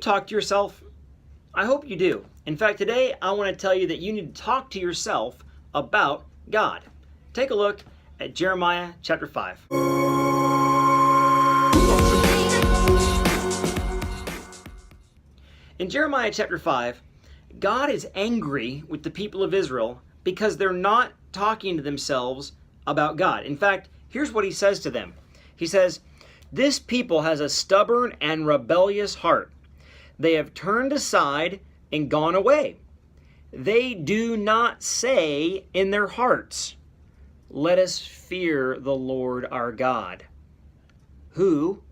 talk to yourself? I hope you do. In fact, today I want to tell you that you need to talk to yourself about God. Take a look at Jeremiah chapter 5. In Jeremiah chapter 5, God is angry with the people of Israel because they're not talking to themselves about God. In fact, here's what he says to them. He says, "This people has a stubborn and rebellious heart. They have turned aside and gone away. They do not say in their hearts, 'Let us fear the Lord our God, who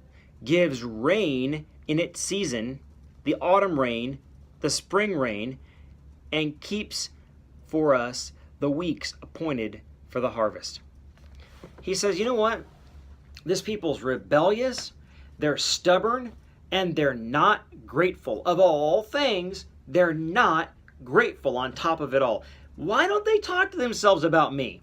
gives rain in its season, the autumn rain, the spring rain, and keeps for us the weeks appointed for the harvest.'" He says, you know what? This people's rebellious, they're stubborn, and they're not grateful. Of all things, they're not grateful on top of it all. Why don't they talk to themselves about me?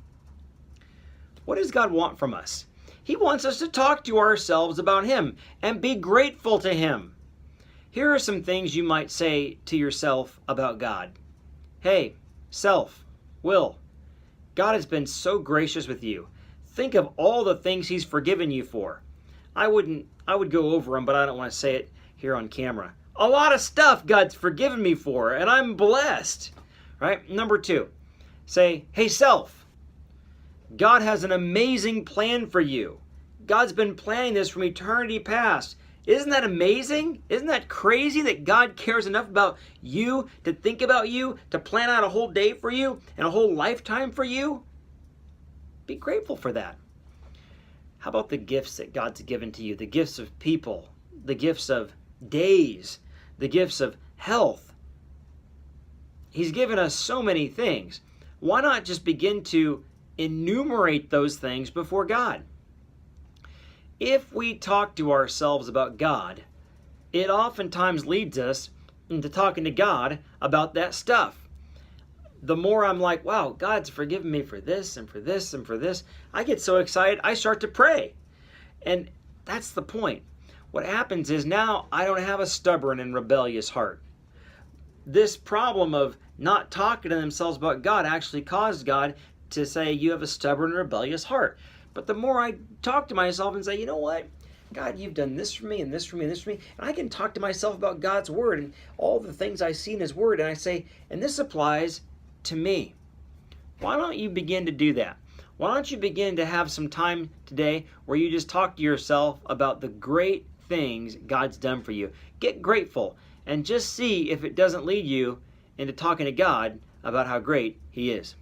What does God want from us? He wants us to talk to ourselves about Him and be grateful to Him. Here are some things you might say to yourself about God. Hey, self, Will, God has been so gracious with you. Think of all the things He's forgiven you for. I would go over them, but I don't want to say it here on camera. A lot of stuff God's forgiven me for, and I'm blessed. Right? Number 2, say, hey, self, God has an amazing plan for you. God's been planning this from eternity past. Isn't that amazing? Isn't that crazy that God cares enough about you to think about you, to plan out a whole day for you and a whole lifetime for you? Be grateful for that. How about the gifts that God's given to you? The gifts of people, the gifts of days, the gifts of health. He's given us so many things. Why not just begin to enumerate those things before God? If we talk to ourselves about God, it oftentimes leads us into talking to God about that stuff. The more I'm like, wow, God's forgiven me for this and for this and for this, I get so excited, I start to pray. And that's the point. What happens is now I don't have a stubborn and rebellious heart. This problem of not talking to themselves about God actually caused God to say, you have a stubborn and rebellious heart. But the more I talk to myself and say, you know what? God, you've done this for me and this for me and this for me. And I can talk to myself about God's word and all the things I see in His word. And I say, and this applies to me. Why don't you begin to do that? Why don't you begin to have some time today where you just talk to yourself about the great things God's done for you? Get grateful and just see if it doesn't lead you into talking to God about how great He is.